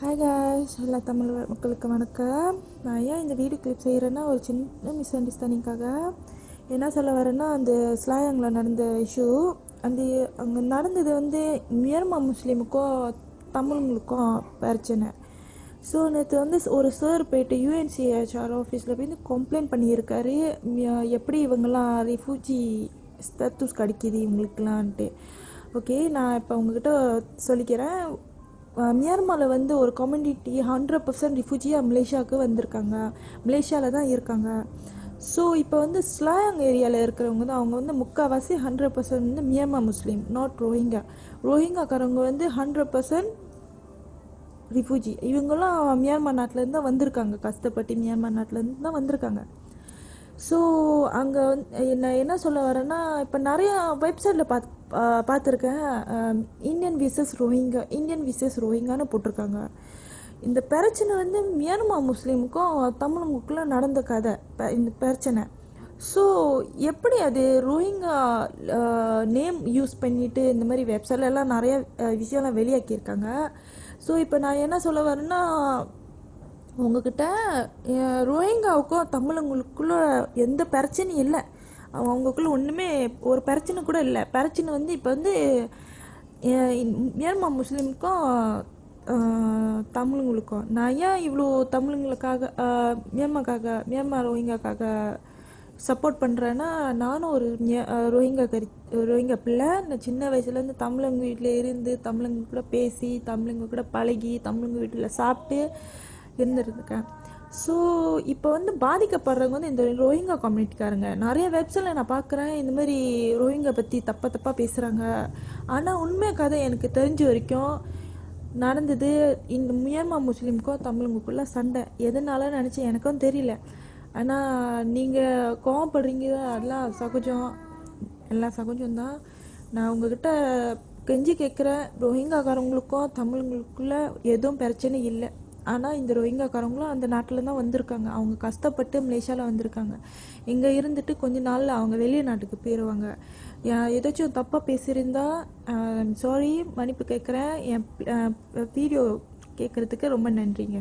Hi guys, எல்லா தமிழ் மக்களுக்கு வணக்கம். நான் ஏன் இந்த வீடியோ கிளிப் செய்கிறேன்னா, ஒரு சின்ன மிஸ் அண்டர்ஸ்டாண்டிங்காக என்ன சொல்ல வரேன்னா, அந்த ஸ்லாங்கில் நடந்த இஷ்யூ, அந்த அங்கே நடந்தது வந்து மியான்மர் முஸ்லீமுக்கும் தமிழுங்களுக்கும் பிரச்சனை. ஸோ நேற்று வந்து ஒரு சார் போய்ட்டு யூஎன்சிஹெச்ஆர் ஆஃபீஸில் போய் கம்ப்ளைண்ட் பண்ணியிருக்காரு, எப்படி இவங்கெல்லாம் ரிஃப்யூஜி ஸ்டேட்டஸ் கிடைக்கிது இவங்களுக்குலான்ட்டு. ஓகே, நான் இப்போ உங்ககிட்ட சொல்லிக்கிறேன். மியான்மரில் வந்து ஒரு கம்யூனிட்டி 100% ரிஃப்யூஜியாக மலேசியாவுக்கு வந்திருக்காங்க, மலேசியாவில் தான் இருக்காங்க. ஸோ இப்போ வந்து ஸ்லாங் ஏரியாவில் இருக்கிறவங்க தான், அவங்க வந்து முக்கால்வாசி 100% வந்து மியான்மர் முஸ்லீம், நாட் ரோஹிங்காக்காரவங்க வந்து 100% ரிஃப்யூஜி. இவங்கெல்லாம் மியான்மர் நாட்டிலேருந்து தான் வந்திருக்காங்க, கஷ்டப்பட்டு மியான்மர் நாட்டிலேருந்து தான் வந்திருக்காங்க. ஸோ அங்கே வந்து என்ன சொல்ல வரேன்னா, இப்போ நிறையா வெப்சைட்டில் பார்த்துருக்கேன், இந்தியன் விசஸ் ரோஹிங்கான்னு போட்டிருக்காங்க. இந்த பிரச்சனை வந்து மியான்மர் முஸ்லீமுக்கும் தமிழுக்குள்ளே நடந்த கதை இந்த பிரச்சனை. ஸோ எப்படி அது ரோஹிங்கா நேம் யூஸ் பண்ணிவிட்டு இந்த மாதிரி வெப்சைட்லலாம் நிறைய விஷயம்லாம் வெளியாக்கியிருக்காங்க. ஸோ இப்போ நான் என்ன சொல்ல வரேன்னா, உங்ககிட்ட ரோஹிங்காவுக்கும் தமிழுங்களுக்குள்ள எந்த பிரச்சனையும் இல்லை, அவங்களுக்குள்ள ஒன்றுமே ஒரு பிரச்சனை கூட இல்லை. பிரச்சனை வந்து இப்போ வந்து மியான்மர் முஸ்லீமுக்கும் தமிழுங்களுக்கும். நான் ஏன் இவ்வளோ தமிழுங்களுக்காக மியான்மர் ரோஹிங்காக்காக சப்போர்ட் பண்ணுறேன்னா, நானும் ஒரு ரோஹிங்கா பிள்ளை. நான் சின்ன வயசுலேருந்து தமிழங்க வீட்டில் இருந்து, தமிழங்க கூட பேசி, தமிழங்க கூட பழகி, தமிழங்க வீட்டில் சாப்பிட்டு இருந்துருக்கேன். ஸோ இப்போ வந்து பாதிக்கப்படுறவங்க வந்து இந்த ரோஹிங்கா கம்யூனிட்டிக்காரங்க. நிறைய வெப்சைட்டில் நான் பார்க்குறேன், இந்த மாதிரி ரோஹிங்கா பற்றி தப்பாக பேசுகிறாங்க. ஆனால் உண்மை கதை எனக்கு தெரிஞ்ச வரைக்கும் நடந்தது இந்த மியான்மர் முஸ்லீமுக்கும் தமிழுங்களுக்குள்ள சண்டை. எதனால நினச்சி எனக்கும் தெரியல. ஆனால் நீங்கள் கோவப்படுறீங்க, அதெல்லாம் சகஜம்தான். நான் உங்ககிட்ட கெஞ்சி கேட்குறேன், ரோஹிங்காக்காரவங்களுக்கும் தமிழுங்களுக்குள்ள எதுவும் பிரச்சனை இல்லை. ஆனால் இந்த ரோஹிங்காக்காரவங்களும் அந்த நாட்டில் தான் வந்திருக்காங்க. அவங்க கஷ்டப்பட்டு மலேசியாவில் வந்திருக்காங்க. இங்கே இருந்துட்டு கொஞ்ச நாளில் அவங்க வெளியே நாட்டுக்கு போயிடுவாங்க. ஏதாச்சும் தப்பாக பேசியிருந்தா சாரி, மன்னிப்பு கேட்குறேன். என் வீடியோ கேட்குறதுக்கு ரொம்ப நன்றிங்க.